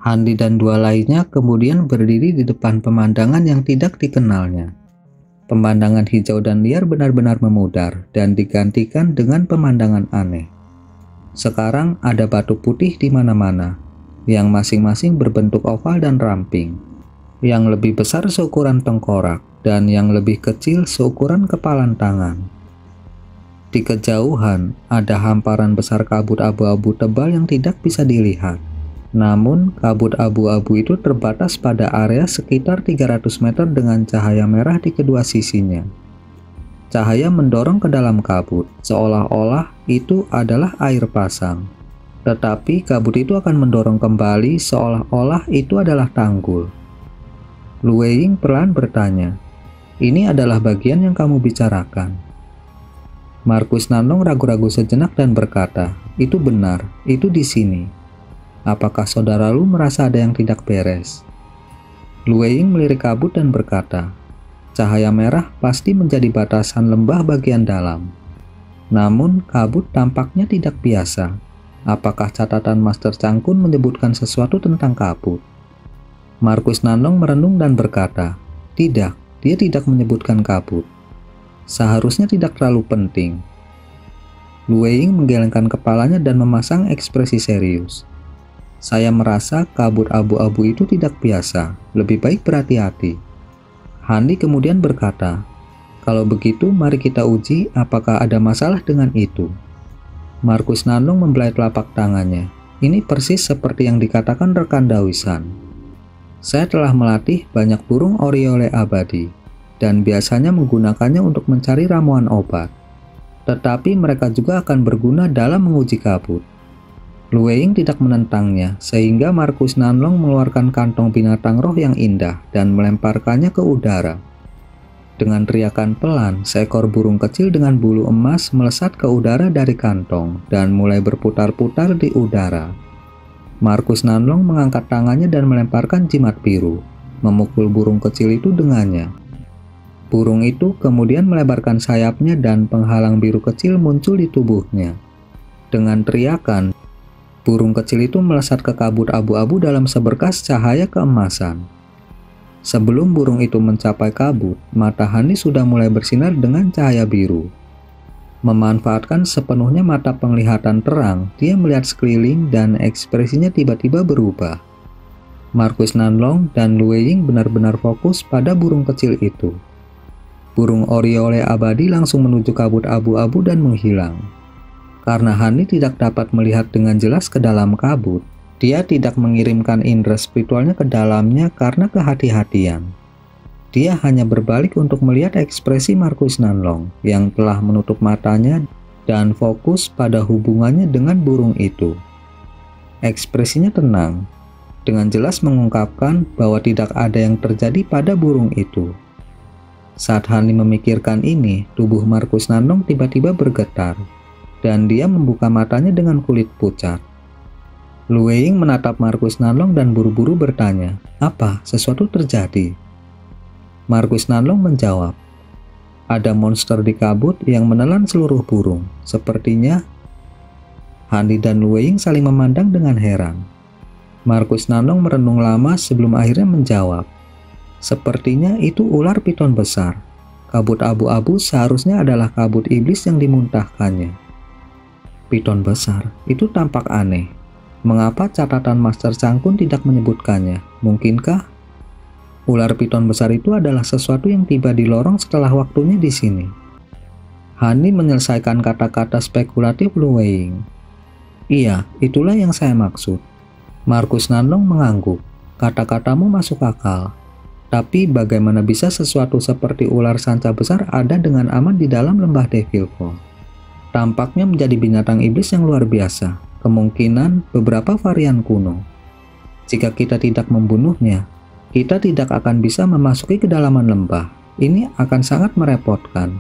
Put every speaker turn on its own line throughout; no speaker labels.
Handi dan dua lainnya kemudian berdiri di depan pemandangan yang tidak dikenalnya. Pemandangan hijau dan liar benar-benar memudar dan digantikan dengan pemandangan aneh. Sekarang ada batu putih di mana-mana, yang masing-masing berbentuk oval dan ramping. Yang lebih besar seukuran tengkorak dan yang lebih kecil seukuran kepalan tangan. Di kejauhan ada hamparan besar kabut abu-abu tebal yang tidak bisa dilihat. Namun, kabut abu-abu itu terbatas pada area sekitar 300 meter dengan cahaya merah di kedua sisinya. Cahaya mendorong ke dalam kabut, seolah-olah itu adalah air pasang. Tetapi kabut itu akan mendorong kembali seolah-olah itu adalah tanggul. Lu Weiying perlahan bertanya, "Ini adalah bagian yang kamu bicarakan?" Markus Nanlong ragu-ragu sejenak dan berkata, "Itu benar, itu di sini. Apakah saudara Lu merasa ada yang tidak beres?" Lu Weiying melirik kabut dan berkata, "Cahaya merah pasti menjadi batasan lembah bagian dalam. Namun kabut tampaknya tidak biasa. Apakah catatan Master Changkun menyebutkan sesuatu tentang kabut?" Markus Nanlong merenung dan berkata, "Tidak, dia tidak menyebutkan kabut. Seharusnya tidak terlalu penting." Lu Weiying menggelengkan kepalanya dan memasang ekspresi serius. "Saya merasa kabut abu-abu itu tidak biasa, lebih baik berhati-hati." Handi kemudian berkata, "Kalau begitu mari kita uji apakah ada masalah dengan itu." Markus Nanlong membelai telapak tangannya. Ini persis seperti yang dikatakan rekan Dawisan. "Saya telah melatih banyak burung oriole abadi, dan biasanya menggunakannya untuk mencari ramuan obat. Tetapi mereka juga akan berguna dalam menguji kabut." Lu Weiying tidak menentangnya, sehingga Markus Nanlong mengeluarkan kantong binatang roh yang indah dan melemparkannya ke udara. Dengan teriakan pelan, seekor burung kecil dengan bulu emas melesat ke udara dari kantong dan mulai berputar-putar di udara. Markus Nanlong mengangkat tangannya dan melemparkan jimat biru, memukul burung kecil itu dengannya. Burung itu kemudian melebarkan sayapnya dan penghalang biru kecil muncul di tubuhnya. Dengan teriakan, burung kecil itu melesat ke kabut abu-abu dalam seberkas cahaya keemasan. Sebelum burung itu mencapai kabut, mata Hani sudah mulai bersinar dengan cahaya biru. Memanfaatkan sepenuhnya mata penglihatan terang, dia melihat sekeliling dan ekspresinya tiba-tiba berubah. Markus Nanlong dan Lu Weiying benar-benar fokus pada burung kecil itu. Burung oriole abadi langsung menuju kabut abu-abu dan menghilang. Karena Hani tidak dapat melihat dengan jelas ke dalam kabut, dia tidak mengirimkan indera spiritualnya ke dalamnya karena kehati-hatian. Dia hanya berbalik untuk melihat ekspresi Markus Nanlong yang telah menutup matanya dan fokus pada hubungannya dengan burung itu. Ekspresinya tenang, dengan jelas mengungkapkan bahwa tidak ada yang terjadi pada burung itu. Saat Hani memikirkan ini, tubuh Markus Nanlong tiba-tiba bergetar, dan dia membuka matanya dengan kulit pucat. Lu Weiying menatap Markus Nanlong dan buru-buru bertanya, "Apa? Sesuatu terjadi?" Markus Nanlong menjawab, "Ada monster di kabut yang menelan seluruh burung. Sepertinya..." Handi dan Lu Weiying saling memandang dengan heran. Markus Nanlong merenung lama sebelum akhirnya menjawab, "Sepertinya itu ular piton besar. Kabut abu-abu seharusnya adalah kabut iblis yang dimuntahkannya." Piton besar, itu tampak aneh. Mengapa catatan Master Changkun tidak menyebutkannya? Mungkinkah ular piton besar itu adalah sesuatu yang tiba di lorong setelah waktunya di sini? Hani menyelesaikan kata-kata spekulatif Lu Weiying. "Iya, itulah yang saya maksud." Markus Nanlong mengangguk. "Kata-katamu masuk akal. Tapi bagaimana bisa sesuatu seperti ular sanca besar ada dengan aman di dalam lembah Devil Fall? Tampaknya menjadi binatang iblis yang luar biasa, kemungkinan beberapa varian kuno. Jika kita tidak membunuhnya, kita tidak akan bisa memasuki kedalaman lembah. Ini akan sangat merepotkan."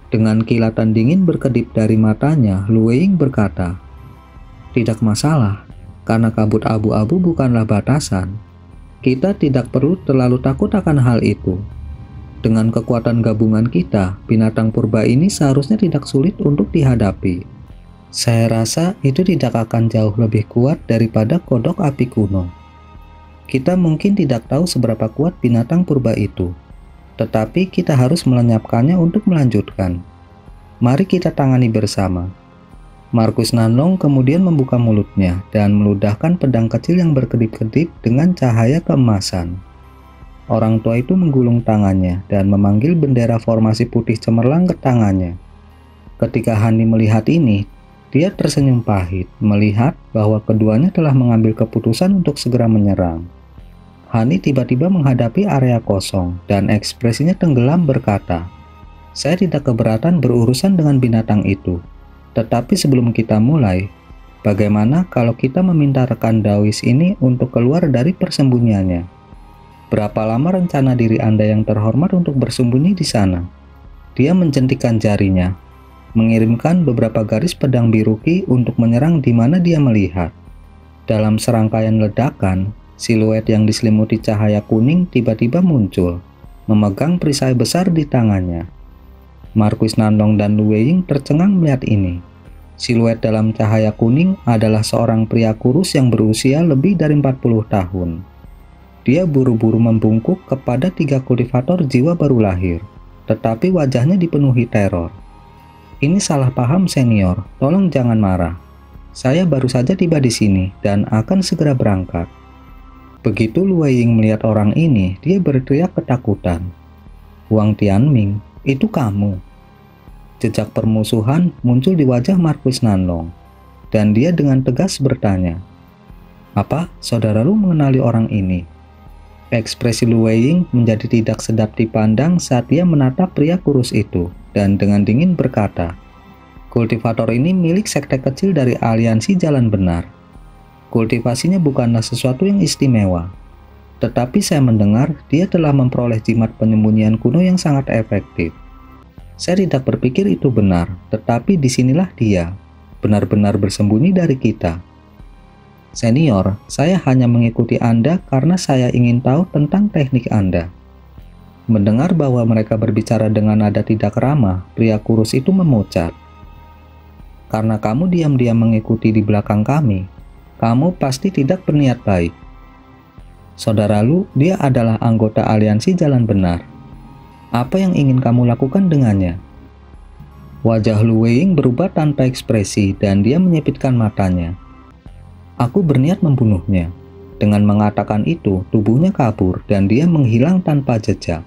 Dengan kilatan dingin berkedip dari matanya, Lu Weiying berkata, "Tidak masalah, karena kabut abu-abu bukanlah batasan. Kita tidak perlu terlalu takut akan hal itu. Dengan kekuatan gabungan kita, binatang purba ini seharusnya tidak sulit untuk dihadapi. Saya rasa itu tidak akan jauh lebih kuat daripada kodok api kuno. Kita mungkin tidak tahu seberapa kuat binatang purba itu, tetapi kita harus melenyapkannya untuk melanjutkan. Mari kita tangani bersama. Markus Nanlong kemudian membuka mulutnya dan meludahkan pedang kecil yang berkedip-kedip dengan cahaya keemasan. Orang tua itu menggulung tangannya dan memanggil bendera formasi putih cemerlang ke tangannya. Ketika Hani melihat ini, dia tersenyum pahit melihat bahwa keduanya telah mengambil keputusan untuk segera menyerang. Hani tiba-tiba menghadapi area kosong dan ekspresinya tenggelam berkata, "Saya tidak keberatan berurusan dengan binatang itu. Tetapi sebelum kita mulai, bagaimana kalau kita meminta rekan Dawis ini untuk keluar dari persembunyiannya? Berapa lama rencana diri Anda yang terhormat untuk bersembunyi di sana?" Dia menjentikan jarinya, mengirimkan beberapa garis pedang biru Qi untuk menyerang di mana dia melihat. Dalam serangkaian ledakan, siluet yang diselimuti cahaya kuning tiba-tiba muncul, memegang perisai besar di tangannya. Markus Nanlong dan Lu Weiying tercengang melihat ini. Siluet dalam cahaya kuning adalah seorang pria kurus yang berusia lebih dari 40 tahun. Dia buru-buru membungkuk kepada 3 kultivator jiwa baru lahir, tetapi wajahnya dipenuhi teror. "Ini salah paham, senior. Tolong jangan marah. Saya baru saja tiba di sini dan akan segera berangkat." Begitu Lu Weiying melihat orang ini, dia berteriak ketakutan. "Huang Tianming, itu kamu?" Jejak permusuhan muncul di wajah Markus Nanlong, dan dia dengan tegas bertanya, "Apa saudara Lu mengenali orang ini?" Ekspresi Lu Weiying menjadi tidak sedap dipandang saat dia menatap pria kurus itu, dan dengan dingin berkata, "Kultivator ini milik sekte kecil dari aliansi Jalan Benar. Kultivasinya bukanlah sesuatu yang istimewa, tetapi saya mendengar dia telah memperoleh jimat penyembunyian kuno yang sangat efektif. Saya tidak berpikir itu benar, tetapi disinilah dia, benar-benar bersembunyi dari kita. Senior, saya hanya mengikuti Anda karena saya ingin tahu tentang teknik Anda." Mendengar bahwa mereka berbicara dengan nada tidak ramah, pria kurus itu memucat, "Karena kamu diam-diam mengikuti di belakang kami, kamu pasti tidak berniat baik. Saudara Lu, dia adalah anggota aliansi Jalan Benar. Apa yang ingin kamu lakukan dengannya?" Wajah Lu Weiying berubah tanpa ekspresi dan dia menyipitkan matanya. "Aku berniat membunuhnya." Dengan mengatakan itu, tubuhnya kabur dan dia menghilang tanpa jejak.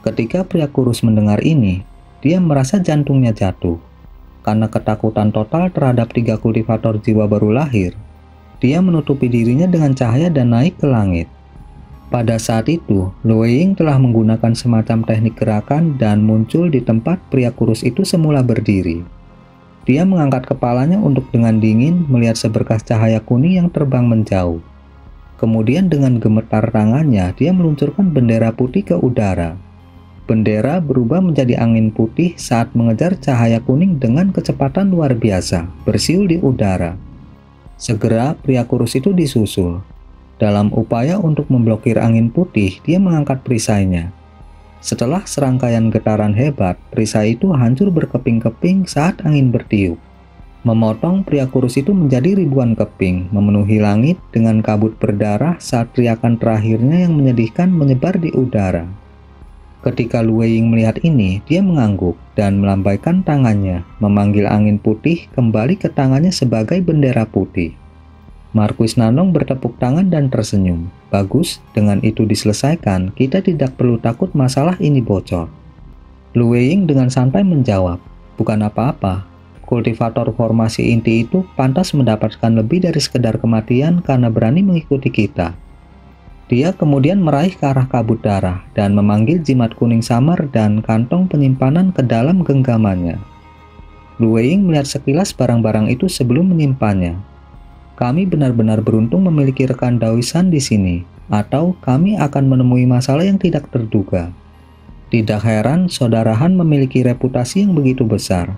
Ketika pria kurus mendengar ini, dia merasa jantungnya jatuh. Karena ketakutan total terhadap 3 kultivator jiwa baru lahir, dia menutupi dirinya dengan cahaya dan naik ke langit. Pada saat itu, Lu Weiying telah menggunakan semacam teknik gerakan dan muncul di tempat pria kurus itu semula berdiri. Dia mengangkat kepalanya untuk dengan dingin melihat seberkas cahaya kuning yang terbang menjauh. Kemudian dengan gemetar tangannya, dia meluncurkan bendera putih ke udara. Bendera berubah menjadi angin putih saat mengejar cahaya kuning dengan kecepatan luar biasa, bersiul di udara. Segera pria kurus itu disusul. Dalam upaya untuk memblokir angin putih, dia mengangkat perisainya. Setelah serangkaian getaran hebat, perisai itu hancur berkeping-keping saat angin bertiup, memotong pria kurus itu menjadi ribuan keping, memenuhi langit dengan kabut berdarah saat teriakan terakhirnya yang menyedihkan menyebar di udara. Ketika Lu Weiying melihat ini, dia mengangguk dan melambaikan tangannya, memanggil angin putih kembali ke tangannya sebagai bendera putih. Markus Nanlong bertepuk tangan dan tersenyum. "Bagus, dengan itu diselesaikan, kita tidak perlu takut masalah ini bocor." Lu Weiying dengan santai menjawab, "Bukan apa-apa. Kultivator formasi inti itu pantas mendapatkan lebih dari sekedar kematian karena berani mengikuti kita." Dia kemudian meraih ke arah kabut darah dan memanggil jimat kuning samar dan kantong penyimpanan ke dalam genggamannya. Lu Weiying melihat sekilas barang-barang itu sebelum menyimpannya. "Kami benar-benar beruntung memiliki rekan Dawisan di sini, atau kami akan menemui masalah yang tidak terduga. Tidak heran saudara Han memiliki reputasi yang begitu besar,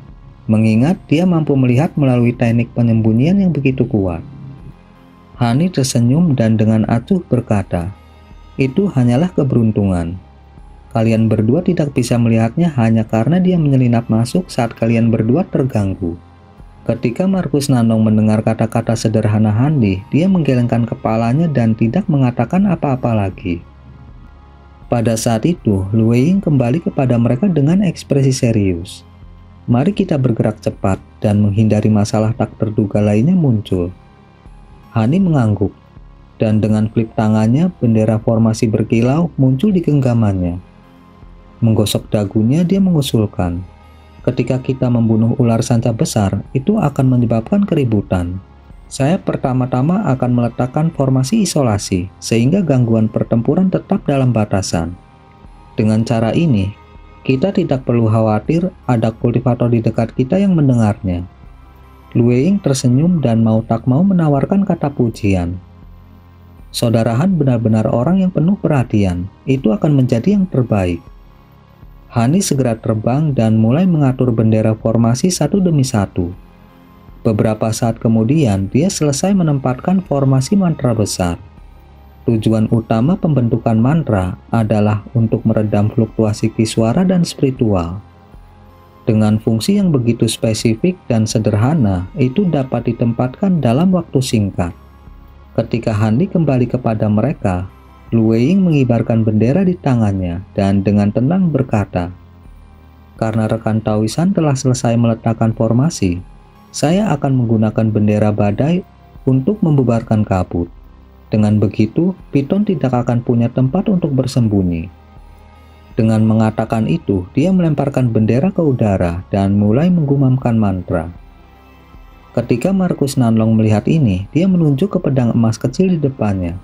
mengingat dia mampu melihat melalui teknik penyembunyian yang begitu kuat." Hani tersenyum dan dengan acuh berkata, Itu hanyalah keberuntungan. Kalian berdua tidak bisa melihatnya hanya karena dia menyelinap masuk saat kalian berdua terganggu. Ketika Markus Nanong mendengar kata-kata sederhana Handi, dia menggelengkan kepalanya dan tidak mengatakan apa-apa lagi. Pada saat itu, Lu Weiying kembali kepada mereka dengan ekspresi serius. Mari kita bergerak cepat dan menghindari masalah tak terduga lainnya muncul. Hani mengangguk, dan dengan klip tangannya, bendera formasi berkilau muncul di genggamannya. Menggosok dagunya, dia mengusulkan, ketika kita membunuh ular sanca besar, itu akan menyebabkan keributan. Saya pertama-tama akan meletakkan formasi isolasi, sehingga gangguan pertempuran tetap dalam batasan. Dengan cara ini, kita tidak perlu khawatir ada kultivator di dekat kita yang mendengarnya. Lu Weiying tersenyum dan mau tak mau menawarkan kata pujian. Saudara Han benar-benar orang yang penuh perhatian, itu akan menjadi yang terbaik. Hani segera terbang dan mulai mengatur bendera formasi satu demi satu. Beberapa saat kemudian, dia selesai menempatkan formasi mantra besar. Tujuan utama pembentukan mantra adalah untuk meredam fluktuasi ki suara dan spiritual. Dengan fungsi yang begitu spesifik dan sederhana, itu dapat ditempatkan dalam waktu singkat. Ketika Handi kembali kepada mereka, Lu Weiying mengibarkan bendera di tangannya dan dengan tenang berkata, "Karena rekan Taoisan telah selesai meletakkan formasi, saya akan menggunakan bendera badai untuk membubarkan kabut. Dengan begitu, Piton tidak akan punya tempat untuk bersembunyi." Dengan mengatakan itu, dia melemparkan bendera ke udara dan mulai menggumamkan mantra. Ketika Markus Nanlong melihat ini, dia menunjuk ke pedang emas kecil di depannya.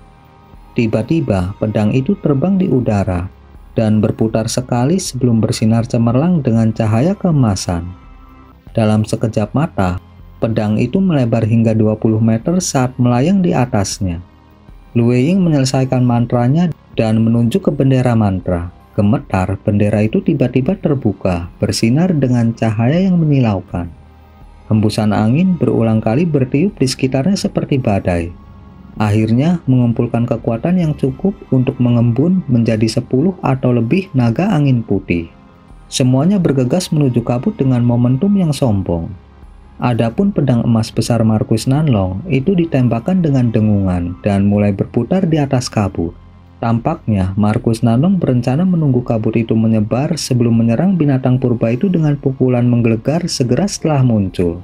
Tiba-tiba, pedang itu terbang di udara dan berputar sekali sebelum bersinar cemerlang dengan cahaya keemasan. Dalam sekejap mata, pedang itu melebar hingga 20 meter saat melayang di atasnya. Lu Weiying menyelesaikan mantranya dan menunjuk ke bendera mantra. Gemetar, bendera itu tiba-tiba terbuka, bersinar dengan cahaya yang menyilaukan. Hembusan angin berulang kali bertiup di sekitarnya seperti badai. Akhirnya mengumpulkan kekuatan yang cukup untuk mengembun menjadi 10 atau lebih naga angin putih. Semuanya bergegas menuju kabut dengan momentum yang sombong. Adapun pedang emas besar Markus Nanlong itu ditembakkan dengan dengungan dan mulai berputar di atas kabut. Tampaknya Markus Nanlong berencana menunggu kabut itu menyebar sebelum menyerang binatang purba itu dengan pukulan menggelegar segera setelah muncul.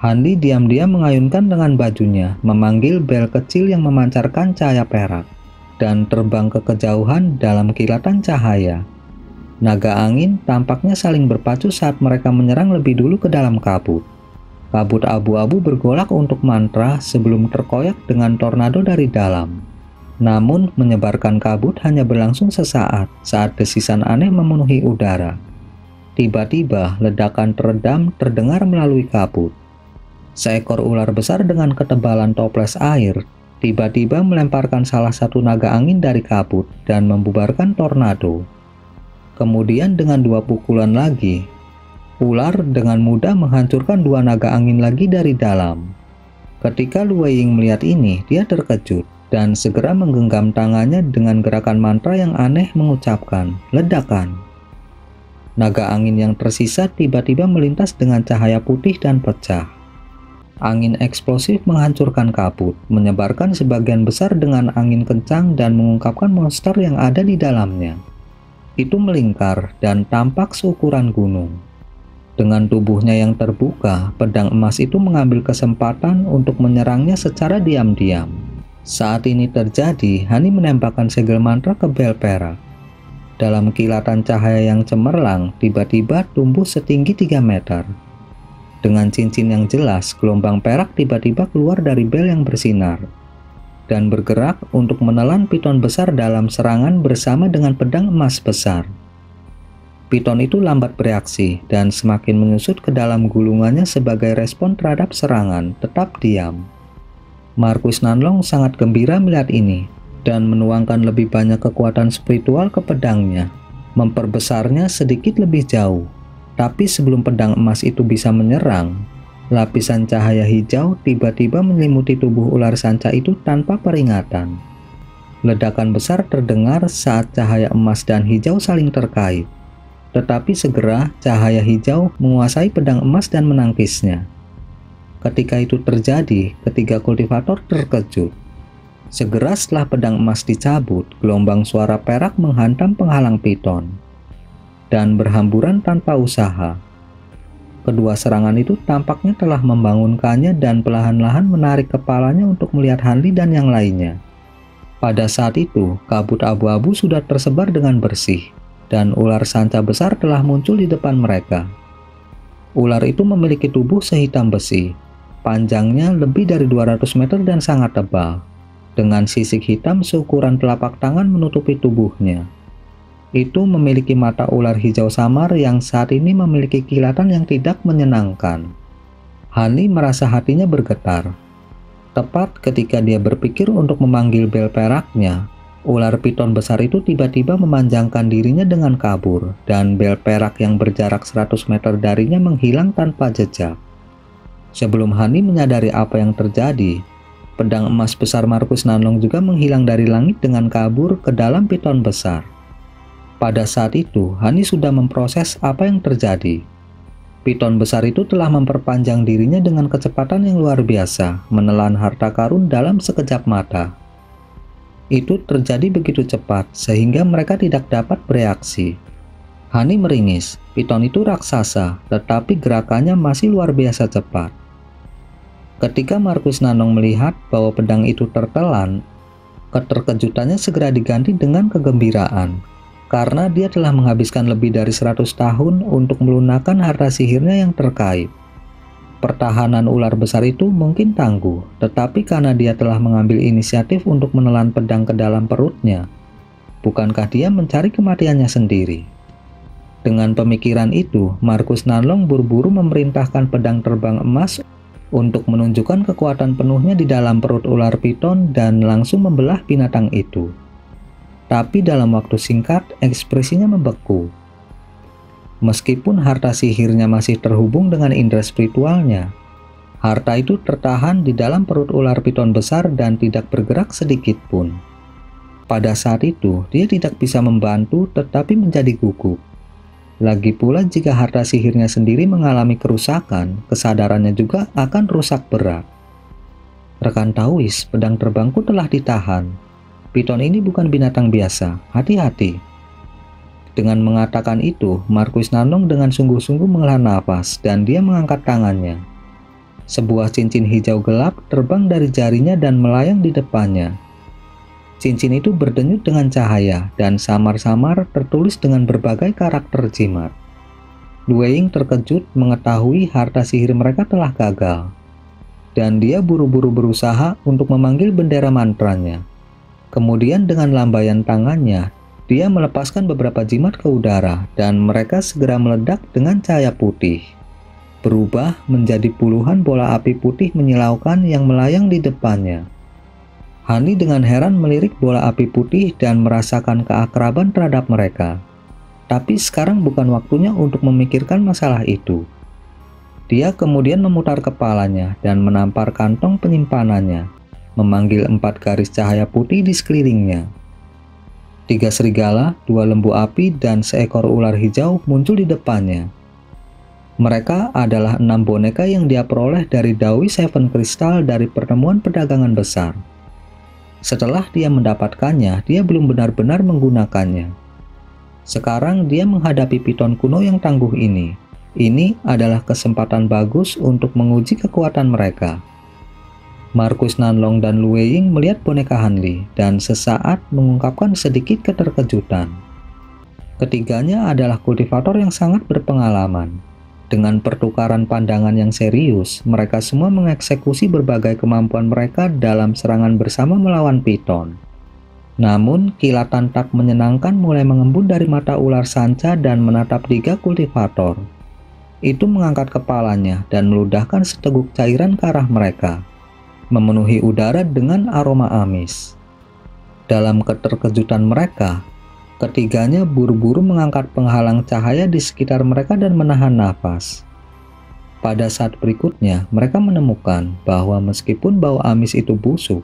Handi diam-diam mengayunkan dengan bajunya, memanggil bel kecil yang memancarkan cahaya perak, dan terbang ke kejauhan dalam kilatan cahaya. Naga angin tampaknya saling berpacu saat mereka menyerang lebih dulu ke dalam kabut. Kabut abu-abu bergolak untuk mantra sebelum terkoyak dengan tornado dari dalam. Namun, menyebarkan kabut hanya berlangsung sesaat saat desisan aneh memenuhi udara. Tiba-tiba, ledakan teredam terdengar melalui kabut. Seekor ular besar dengan ketebalan toples air tiba-tiba melemparkan salah satu naga angin dari kabut dan membubarkan tornado. Kemudian dengan 2 pukulan lagi, ular dengan mudah menghancurkan 2 naga angin lagi dari dalam. Ketika Lu Weiying melihat ini, dia terkejut dan segera menggenggam tangannya dengan gerakan mantra yang aneh mengucapkan, "Ledakan." Naga angin yang tersisa tiba-tiba melintas dengan cahaya putih dan pecah. Angin eksplosif menghancurkan kabut, menyebarkan sebagian besar dengan angin kencang dan mengungkapkan monster yang ada di dalamnya. Itu melingkar dan tampak seukuran gunung. Dengan tubuhnya yang terbuka, pedang emas itu mengambil kesempatan untuk menyerangnya secara diam-diam. Saat ini terjadi, Hani menembakkan segel mantra ke bel perak. Dalam kilatan cahaya yang cemerlang, tiba-tiba tumbuh setinggi 3 meter. Dengan cincin yang jelas, gelombang perak tiba-tiba keluar dari bel yang bersinar dan bergerak untuk menelan piton besar dalam serangan bersama dengan pedang emas besar. Piton itu lambat bereaksi dan semakin menyusut ke dalam gulungannya sebagai respon terhadap serangan, tetap diam. Markus Nanlong sangat gembira melihat ini dan menuangkan lebih banyak kekuatan spiritual ke pedangnya, memperbesarnya sedikit lebih jauh. Tapi sebelum pedang emas itu bisa menyerang, lapisan cahaya hijau tiba-tiba menyelimuti tubuh ular sanca itu tanpa peringatan. Ledakan besar terdengar saat cahaya emas dan hijau saling terkait. Tetapi segera cahaya hijau menguasai pedang emas dan menangkisnya. Ketika itu terjadi, ketiga kultivator terkejut. Segera setelah pedang emas dicabut, gelombang suara perak menghantam penghalang piton dan berhamburan tanpa usaha. Kedua serangan itu tampaknya telah membangunkannya dan perlahan-lahan menarik kepalanya untuk melihat Hanli dan yang lainnya. Pada saat itu, kabut abu-abu sudah tersebar dengan bersih, dan ular sanca besar telah muncul di depan mereka. Ular itu memiliki tubuh sehitam besi, panjangnya lebih dari 200 meter dan sangat tebal, dengan sisik hitam seukuran telapak tangan menutupi tubuhnya. Itu memiliki mata ular hijau samar yang saat ini memiliki kilatan yang tidak menyenangkan. Hanli merasa hatinya bergetar. Tepat ketika dia berpikir untuk memanggil bel peraknya, ular piton besar itu tiba-tiba memanjangkan dirinya dengan kabur, dan bel perak yang berjarak 100 meter darinya menghilang tanpa jejak. Sebelum Hanli menyadari apa yang terjadi, pedang emas besar Markus Nanlong juga menghilang dari langit dengan kabur ke dalam piton besar. Pada saat itu, Hanli sudah memproses apa yang terjadi. Piton besar itu telah memperpanjang dirinya dengan kecepatan yang luar biasa, menelan harta karun dalam sekejap mata. Itu terjadi begitu cepat, sehingga mereka tidak dapat bereaksi. Hanli meringis, piton itu raksasa, tetapi gerakannya masih luar biasa cepat. Ketika Markus Nanlong melihat bahwa pedang itu tertelan, keterkejutannya segera diganti dengan kegembiraan. Karena dia telah menghabiskan lebih dari 100 tahun untuk melunakkan harta sihirnya yang terkait. Pertahanan ular besar itu mungkin tangguh, tetapi karena dia telah mengambil inisiatif untuk menelan pedang ke dalam perutnya, bukankah dia mencari kematiannya sendiri? Dengan pemikiran itu, Markus Nanlong buru-buru memerintahkan pedang terbang emas untuk menunjukkan kekuatan penuhnya di dalam perut ular piton dan langsung membelah binatang itu. Tapi dalam waktu singkat, ekspresinya membeku. Meskipun harta sihirnya masih terhubung dengan indera spiritualnya, harta itu tertahan di dalam perut ular piton besar dan tidak bergerak sedikit pun. Pada saat itu, dia tidak bisa membantu tetapi menjadi gugup. Lagi pula jika harta sihirnya sendiri mengalami kerusakan, kesadarannya juga akan rusak berat. Rekan Taois, pedang terbangku telah ditahan. Piton ini bukan binatang biasa, hati-hati. Dengan mengatakan itu, Markus Nanlong dengan sungguh-sungguh menghela nafas dan dia mengangkat tangannya. Sebuah cincin hijau gelap terbang dari jarinya dan melayang di depannya. Cincin itu berdenyut dengan cahaya dan samar-samar tertulis dengan berbagai karakter jimat. Lue Ying terkejut mengetahui harta sihir mereka telah gagal. Dan dia buru-buru berusaha untuk memanggil bendera mantranya. Kemudian dengan lambaian tangannya, dia melepaskan beberapa jimat ke udara dan mereka segera meledak dengan cahaya putih. Berubah menjadi puluhan bola api putih menyilaukan yang melayang di depannya. Hanli dengan heran melirik bola api putih dan merasakan keakraban terhadap mereka. Tapi sekarang bukan waktunya untuk memikirkan masalah itu. Dia kemudian memutar kepalanya dan menampar kantong penyimpanannya, memanggil 4 garis cahaya putih di sekelilingnya. 3 serigala, 2 lembu api, dan seekor ular hijau muncul di depannya. Mereka adalah 6 boneka yang dia peroleh dari Dawi Seven Crystal dari pertemuan perdagangan besar. Setelah dia mendapatkannya, dia belum benar-benar menggunakannya. Sekarang dia menghadapi piton kuno yang tangguh ini. Ini adalah kesempatan bagus untuk menguji kekuatan mereka. Markus Nanlong dan Lue Ying melihat boneka Hanli dan sesaat mengungkapkan sedikit keterkejutan. Ketiganya adalah kultivator yang sangat berpengalaman. Dengan pertukaran pandangan yang serius, mereka semua mengeksekusi berbagai kemampuan mereka dalam serangan bersama melawan piton. Namun, kilatan tak menyenangkan mulai mengembun dari mata ular sanca dan menatap 3 kultivator. Itu mengangkat kepalanya dan meludahkan seteguk cairan ke arah mereka, memenuhi udara dengan aroma amis. Dalam keterkejutan mereka, ketiganya buru-buru mengangkat penghalang cahaya di sekitar mereka dan menahan nafas. Pada saat berikutnya, mereka menemukan bahwa meskipun bau amis itu busuk,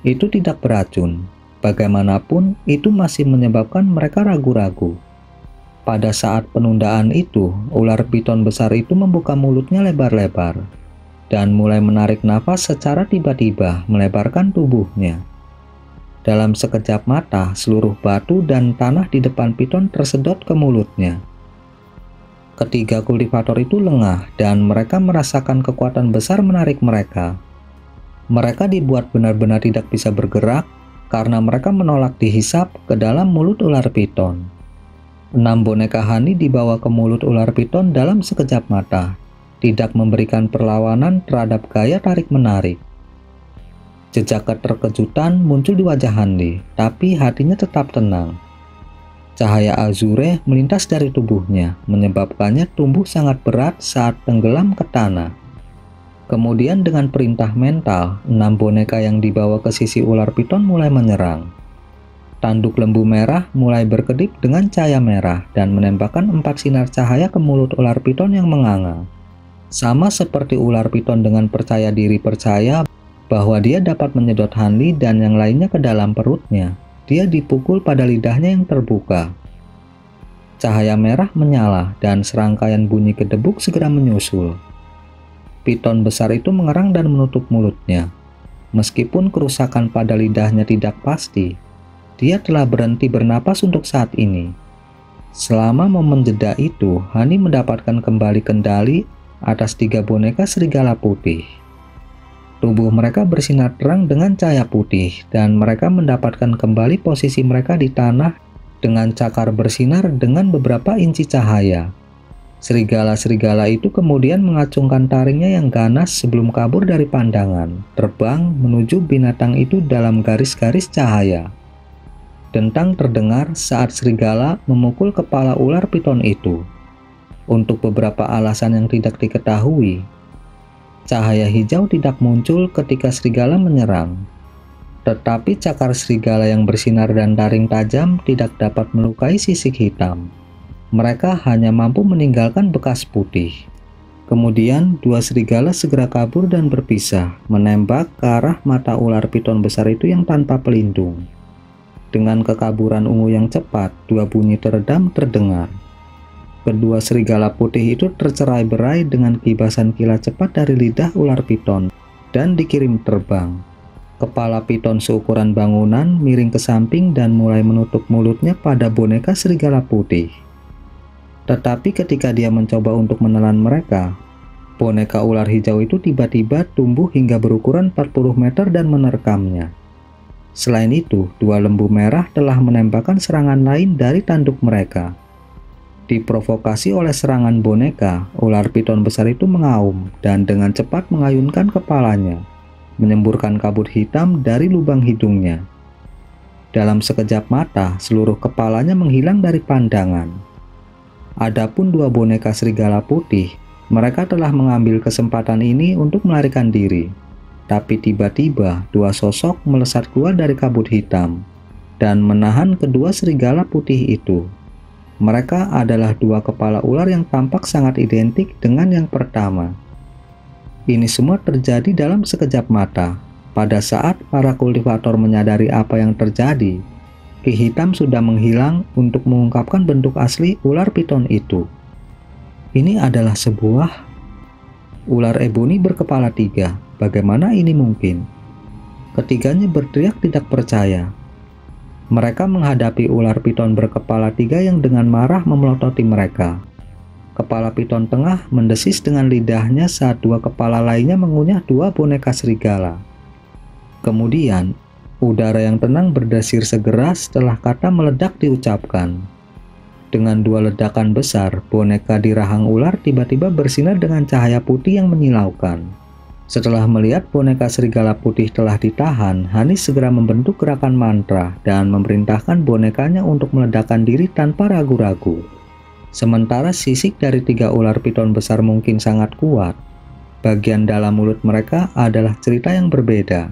itu tidak beracun. Bagaimanapun, itu masih menyebabkan mereka ragu-ragu. Pada saat penundaan itu, ular piton besar itu membuka mulutnya lebar-lebar dan mulai menarik nafas secara tiba-tiba, melebarkan tubuhnya. Dalam sekejap mata, seluruh batu dan tanah di depan piton tersedot ke mulutnya. Ketiga kultivator itu lengah dan mereka merasakan kekuatan besar menarik mereka. Mereka dibuat benar-benar tidak bisa bergerak karena mereka menolak dihisap ke dalam mulut ular piton. 6 boneka Hani dibawa ke mulut ular piton dalam sekejap mata, tidak memberikan perlawanan terhadap gaya tarik-menarik. Jejak keterkejutan muncul di wajah Hani, tapi hatinya tetap tenang. Cahaya azure melintas dari tubuhnya, menyebabkannya tumbuh sangat berat saat tenggelam ke tanah. Kemudian dengan perintah mental, 6 boneka yang dibawa ke sisi ular piton mulai menyerang. Tanduk lembu merah mulai berkedip dengan cahaya merah dan menembakkan 4 sinar cahaya ke mulut ular piton yang menganga. Sama seperti ular piton dengan percaya bahwa dia dapat menyedot Hani dan yang lainnya ke dalam perutnya. Dia dipukul pada lidahnya yang terbuka. Cahaya merah menyala dan serangkaian bunyi gedebuk segera menyusul. Piton besar itu mengerang dan menutup mulutnya. Meskipun kerusakan pada lidahnya tidak pasti, dia telah berhenti bernapas untuk saat ini. Selama momen jeda itu, Hani mendapatkan kembali kendali atas 3 boneka serigala putih. Tubuh mereka bersinar terang dengan cahaya putih dan mereka mendapatkan kembali posisi mereka di tanah dengan cakar bersinar dengan beberapa inci cahaya. Serigala-serigala itu kemudian mengacungkan taringnya yang ganas sebelum kabur dari pandangan, terbang menuju binatang itu dalam garis-garis cahaya. Dentang terdengar saat serigala memukul kepala ular piton itu. Untuk beberapa alasan yang tidak diketahui, cahaya hijau tidak muncul ketika serigala menyerang. Tetapi cakar serigala yang bersinar dan taring tajam tidak dapat melukai sisik hitam. Mereka hanya mampu meninggalkan bekas putih. Kemudian 2 serigala segera kabur dan berpisah, menembak ke arah mata ular piton besar itu yang tanpa pelindung. Dengan kekaburan ungu yang cepat, 2 bunyi teredam terdengar. Kedua serigala putih itu tercerai-berai dengan kibasan kilat cepat dari lidah ular piton dan dikirim terbang. Kepala piton seukuran bangunan miring ke samping dan mulai menutup mulutnya pada boneka serigala putih. Tetapi ketika dia mencoba untuk menelan mereka, boneka ular hijau itu tiba-tiba tumbuh hingga berukuran 40 meter dan menerkamnya. Selain itu, 2 lembu merah telah menembakkan serangan lain dari tanduk mereka. Diprovokasi oleh serangan boneka, ular piton besar itu mengaum dan dengan cepat mengayunkan kepalanya, menyemburkan kabut hitam dari lubang hidungnya. Dalam sekejap mata, seluruh kepalanya menghilang dari pandangan. Adapun 2 boneka serigala putih, mereka telah mengambil kesempatan ini untuk melarikan diri. Tapi tiba-tiba 2 sosok melesat keluar dari kabut hitam dan menahan kedua serigala putih itu. Mereka adalah 2 kepala ular yang tampak sangat identik dengan yang pertama. Ini semua terjadi dalam sekejap mata. Pada saat para kultivator menyadari apa yang terjadi, Ki hitam sudah menghilang untuk mengungkapkan bentuk asli ular piton itu. Ini adalah sebuah ular eboni berkepala 3. Bagaimana ini mungkin? Ketiganya berteriak tidak percaya. Mereka menghadapi ular piton berkepala 3 yang dengan marah memelototi mereka. Kepala piton tengah mendesis dengan lidahnya saat 2 kepala lainnya mengunyah 2 boneka serigala. Kemudian, udara yang tenang berdesir segera setelah kata meledak diucapkan. Dengan 2 ledakan besar, boneka di rahang ular tiba-tiba bersinar dengan cahaya putih yang menyilaukan. Setelah melihat boneka serigala putih telah ditahan, Hani segera membentuk gerakan mantra dan memerintahkan bonekanya untuk meledakkan diri tanpa ragu-ragu. Sementara sisik dari 3 ular piton besar mungkin sangat kuat, bagian dalam mulut mereka adalah cerita yang berbeda.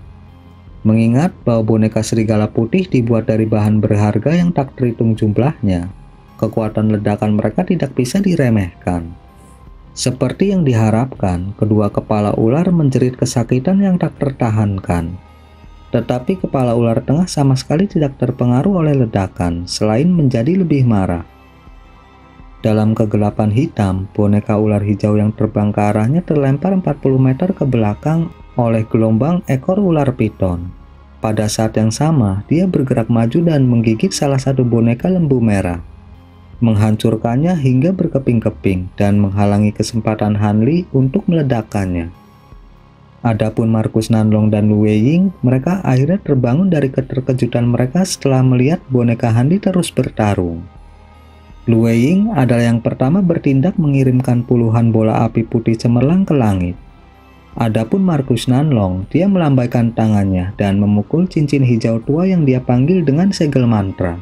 Mengingat bahwa boneka serigala putih dibuat dari bahan berharga yang tak terhitung jumlahnya, kekuatan ledakan mereka tidak bisa diremehkan. Seperti yang diharapkan, kedua kepala ular menjerit kesakitan yang tak tertahankan. Tetapi kepala ular tengah sama sekali tidak terpengaruh oleh ledakan, selain menjadi lebih marah. Dalam kegelapan hitam, boneka ular hijau yang terbang ke arahnya terlempar 40 meter ke belakang oleh gelombang ekor ular piton. Pada saat yang sama, dia bergerak maju dan menggigit salah satu boneka lembu merah, menghancurkannya hingga berkeping-keping dan menghalangi kesempatan Han Li untuk meledakkannya. Adapun Markus Nanlong dan Lu Weiying, mereka akhirnya terbangun dari keterkejutan mereka setelah melihat boneka Han Li terus bertarung. Lu Weiying adalah yang pertama bertindak mengirimkan puluhan bola api putih cemerlang ke langit. Adapun Markus Nanlong, dia melambaikan tangannya dan memukul cincin hijau tua yang dia panggil dengan segel mantra.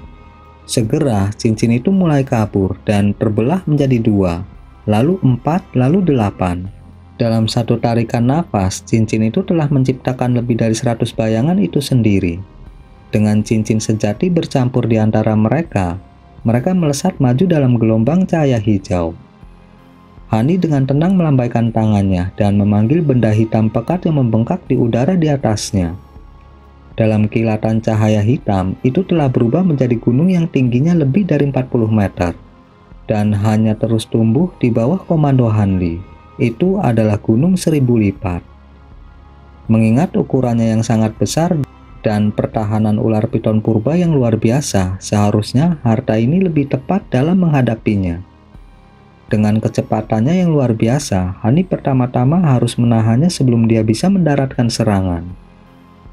Segera cincin itu mulai kabur dan terbelah menjadi 2, lalu 4, lalu 8. Dalam satu tarikan nafas, cincin itu telah menciptakan lebih dari 100 bayangan itu sendiri. Dengan cincin sejati bercampur di antara mereka, mereka melesat maju dalam gelombang cahaya hijau. Han Li dengan tenang melambaikan tangannya dan memanggil benda hitam pekat yang membengkak di udara di atasnya. Dalam kilatan cahaya hitam, itu telah berubah menjadi gunung yang tingginya lebih dari 40 meter. Dan hanya terus tumbuh di bawah komando Han Li. Itu adalah gunung 1000 lipat. Mengingat ukurannya yang sangat besar dan pertahanan ular piton purba yang luar biasa, seharusnya harta ini lebih tepat dalam menghadapinya. Dengan kecepatannya yang luar biasa, Han Li pertama-tama harus menahannya sebelum dia bisa mendaratkan serangan.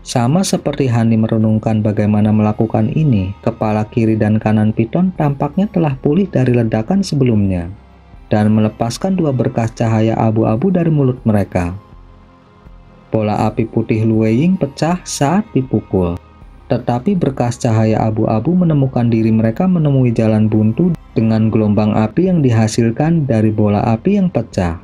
Sama seperti Han Li merenungkan bagaimana melakukan ini, kepala kiri dan kanan piton tampaknya telah pulih dari ledakan sebelumnya dan melepaskan 2 berkas cahaya abu-abu dari mulut mereka. Bola api putih Lu Weiying pecah saat dipukul, tetapi berkas cahaya abu-abu menemukan diri mereka menemui jalan buntu dengan gelombang api yang dihasilkan dari bola api yang pecah.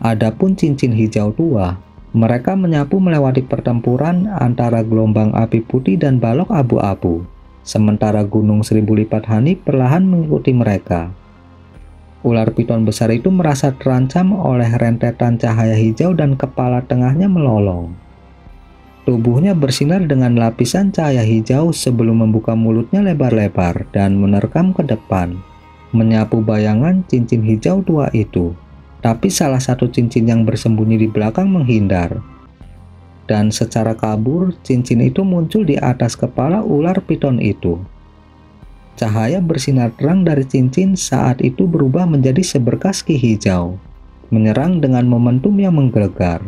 Adapun cincin hijau tua, mereka menyapu melewati pertempuran antara gelombang api putih dan balok abu-abu, sementara gunung 1000 lipat Han Li perlahan mengikuti mereka. Ular piton besar itu merasa terancam oleh rentetan cahaya hijau dan kepala tengahnya melolong. Tubuhnya bersinar dengan lapisan cahaya hijau sebelum membuka mulutnya lebar-lebar dan menerkam ke depan, menyapu bayangan cincin hijau tua itu. Tapi salah satu cincin yang bersembunyi di belakang menghindar. Dan secara kabur, cincin itu muncul di atas kepala ular piton itu. Cahaya bersinar terang dari cincin saat itu berubah menjadi seberkas ki hijau, menyerang dengan momentum yang menggelegar.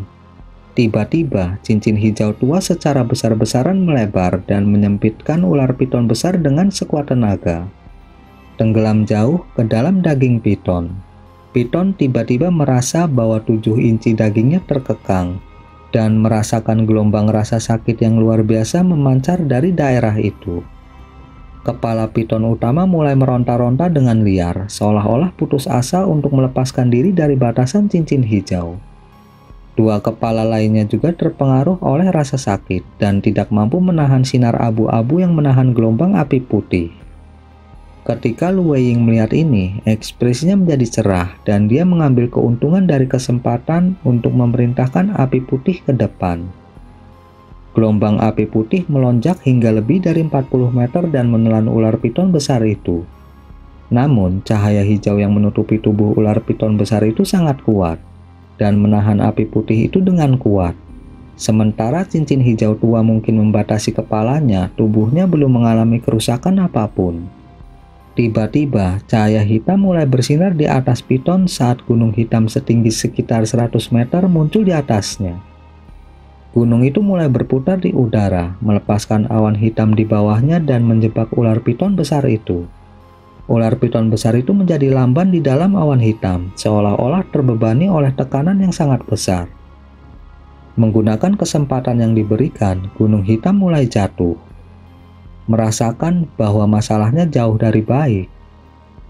Tiba-tiba, cincin hijau tua secara besar-besaran melebar dan menyempitkan ular piton besar dengan sekuat tenaga. Tenggelam jauh ke dalam daging piton. Piton tiba-tiba merasa bahwa 7 inci dagingnya terkekang dan merasakan gelombang rasa sakit yang luar biasa memancar dari daerah itu. Kepala piton utama mulai meronta-ronta dengan liar, seolah-olah putus asa untuk melepaskan diri dari batasan cincin hijau. 2 kepala lainnya juga terpengaruh oleh rasa sakit dan tidak mampu menahan sinar abu-abu yang menahan gelombang api putih. Ketika Lu Weiying melihat ini, ekspresinya menjadi cerah dan dia mengambil keuntungan dari kesempatan untuk memerintahkan api putih ke depan. Gelombang api putih melonjak hingga lebih dari 40 meter dan menelan ular piton besar itu. Namun, cahaya hijau yang menutupi tubuh ular piton besar itu sangat kuat dan menahan api putih itu dengan kuat. Sementara cincin hijau tua mungkin membatasi kepalanya, tubuhnya belum mengalami kerusakan apapun. Tiba-tiba, cahaya hitam mulai bersinar di atas piton saat gunung hitam setinggi sekitar 100 meter muncul di atasnya. Gunung itu mulai berputar di udara, melepaskan awan hitam di bawahnya dan menjebak ular piton besar itu. Ular piton besar itu menjadi lamban di dalam awan hitam, seolah-olah terbebani oleh tekanan yang sangat besar. Menggunakan kesempatan yang diberikan, gunung hitam mulai jatuh. Merasakan bahwa masalahnya jauh dari baik,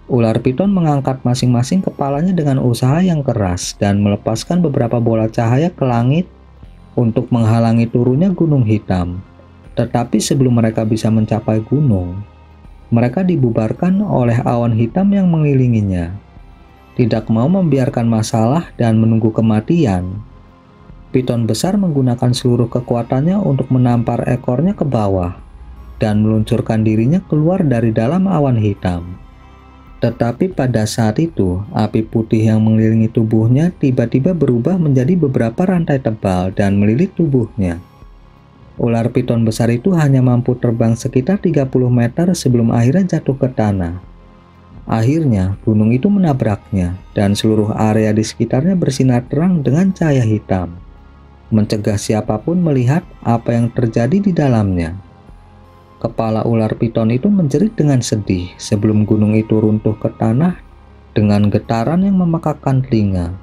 ular piton mengangkat masing-masing kepalanya dengan usaha yang keras dan melepaskan beberapa bola cahaya ke langit untuk menghalangi turunnya gunung hitam. Tetapi sebelum mereka bisa mencapai gunung, mereka dibubarkan oleh awan hitam yang mengelilinginya. Tidak mau membiarkan masalah dan menunggu kematian, Piton besar menggunakan seluruh kekuatannya untuk menampar ekornya ke bawah dan meluncurkan dirinya keluar dari dalam awan hitam. Tetapi pada saat itu, api putih yang mengelilingi tubuhnya tiba-tiba berubah menjadi beberapa rantai tebal dan melilit tubuhnya. Ular piton besar itu hanya mampu terbang sekitar 30 meter sebelum akhirnya jatuh ke tanah. Akhirnya, gunung itu menabraknya dan seluruh area di sekitarnya bersinar terang dengan cahaya hitam, mencegah siapapun melihat apa yang terjadi di dalamnya. Kepala ular piton itu menjerit dengan sedih sebelum gunung itu runtuh ke tanah dengan getaran yang memekakkan telinga.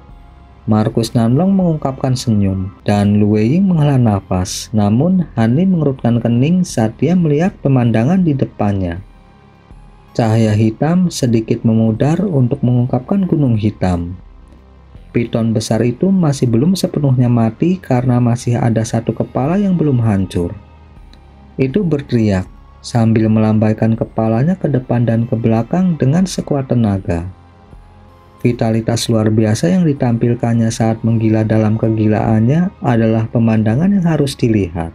Markus Nanlong mengungkapkan senyum dan Lu Weiying menghela nafas, namun Han Li mengerutkan kening saat dia melihat pemandangan di depannya. Cahaya hitam sedikit memudar untuk mengungkapkan gunung hitam. Piton besar itu masih belum sepenuhnya mati karena masih ada satu kepala yang belum hancur. Itu berteriak sambil melambaikan kepalanya ke depan dan ke belakang dengan sekuat tenaga. Vitalitas luar biasa yang ditampilkannya saat menggila dalam kegilaannya adalah pemandangan yang harus dilihat.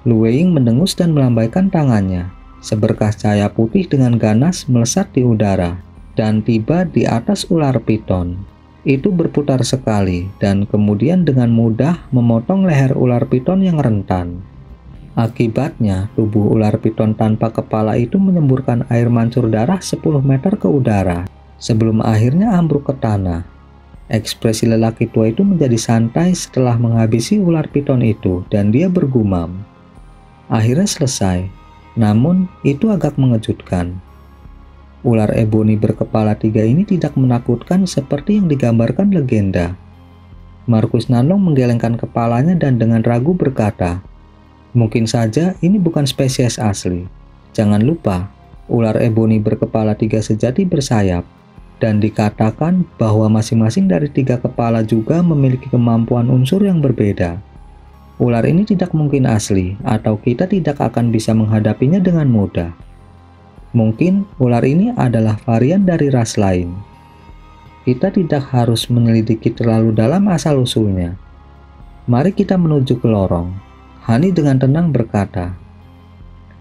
Lu Weiying mendengus dan melambaikan tangannya. Seberkas cahaya putih dengan ganas melesat di udara dan tiba di atas ular piton. Itu berputar sekali dan kemudian dengan mudah memotong leher ular piton yang rentan. Akibatnya, tubuh ular piton tanpa kepala itu menyemburkan air mancur darah 10 meter ke udara sebelum akhirnya ambruk ke tanah. Ekspresi lelaki tua itu menjadi santai setelah menghabisi ular piton itu dan dia bergumam. Akhirnya selesai, namun itu agak mengejutkan. Ular eboni berkepala 3 ini tidak menakutkan seperti yang digambarkan legenda. Markus Nanlong menggelengkan kepalanya dan dengan ragu berkata, "Mungkin saja ini bukan spesies asli. Jangan lupa, ular eboni berkepala 3 sejati bersayap, dan dikatakan bahwa masing-masing dari 3 kepala juga memiliki kemampuan unsur yang berbeda. Ular ini tidak mungkin asli, atau kita tidak akan bisa menghadapinya dengan mudah. Mungkin ular ini adalah varian dari ras lain. Kita tidak harus menyelidiki terlalu dalam asal-usulnya. Mari kita menuju ke lorong." Hani dengan tenang berkata.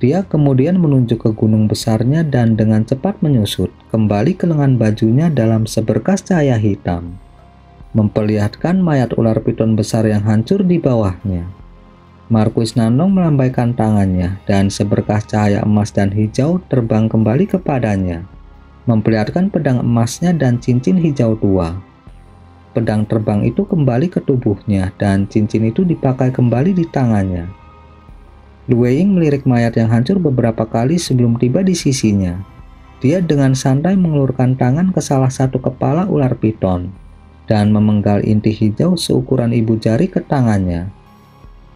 Dia kemudian menunjuk ke gunung besarnya dan dengan cepat menyusut kembali ke lengan bajunya dalam seberkas cahaya hitam, memperlihatkan mayat ular piton besar yang hancur di bawahnya. Markus Nanlong melambaikan tangannya dan seberkas cahaya emas dan hijau terbang kembali kepadanya, memperlihatkan pedang emasnya dan cincin hijau tua. Pedang terbang itu kembali ke tubuhnya dan cincin itu dipakai kembali di tangannya. Lu Weiying melirik mayat yang hancur beberapa kali sebelum tiba di sisinya. Dia dengan santai mengelurkan tangan ke salah satu kepala ular piton dan memenggal inti hijau seukuran ibu jari ke tangannya.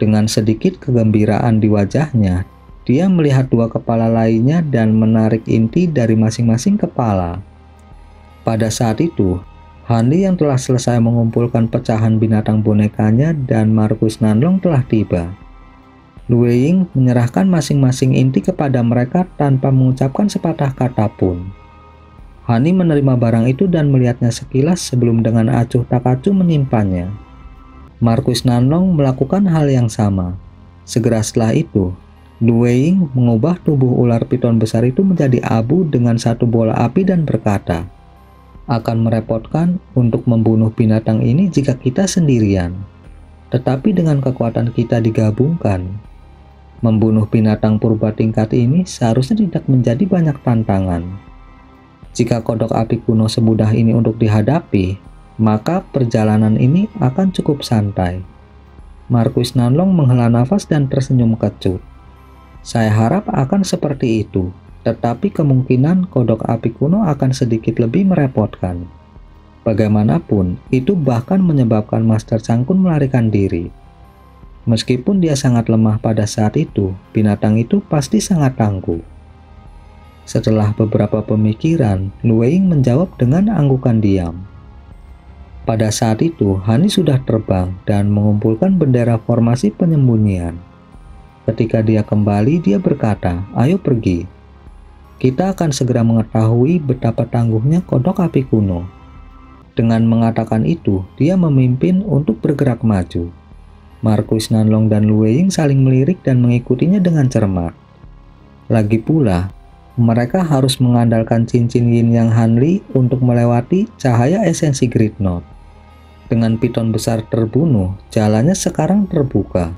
Dengan sedikit kegembiraan di wajahnya, dia melihat 2 kepala lainnya dan menarik inti dari masing-masing kepala. Pada saat itu, Han Li yang telah selesai mengumpulkan pecahan binatang bonekanya dan Markus Nanlong telah tiba. Lu Weiying menyerahkan masing-masing inti kepada mereka tanpa mengucapkan sepatah kata pun. Han Li menerima barang itu dan melihatnya sekilas sebelum dengan acuh tak acuh menyimpannya. Markus Nanlong melakukan hal yang sama. Segera setelah itu, Lu Weiying mengubah tubuh ular piton besar itu menjadi abu dengan satu bola api dan berkata, "Akan merepotkan untuk membunuh binatang ini jika kita sendirian. Tetapi dengan kekuatan kita digabungkan, membunuh binatang purba tingkat ini seharusnya tidak menjadi banyak tantangan. Jika kodok api kuno semudah ini untuk dihadapi, maka perjalanan ini akan cukup santai." Markus Nanlong menghela nafas dan tersenyum kecut. "Saya harap akan seperti itu. Tetapi kemungkinan kodok api kuno akan sedikit lebih merepotkan. Bagaimanapun, itu bahkan menyebabkan Master Changkun melarikan diri. Meskipun dia sangat lemah pada saat itu, binatang itu pasti sangat tangguh." Setelah beberapa pemikiran, Lu Weiying menjawab dengan anggukan diam. Pada saat itu, Han Li sudah terbang dan mengumpulkan bendera formasi penyembunyian. Ketika dia kembali, dia berkata, "Ayo pergi. Kita akan segera mengetahui betapa tangguhnya kodok api kuno." Dengan mengatakan itu, dia memimpin untuk bergerak maju. Marquis Nanlong dan Lu Weiying saling melirik dan mengikutinya dengan cermat. Lagi pula, mereka harus mengandalkan cincin Yin Yang Hanli untuk melewati cahaya esensi Great Knot. Dengan piton besar terbunuh, jalannya sekarang terbuka.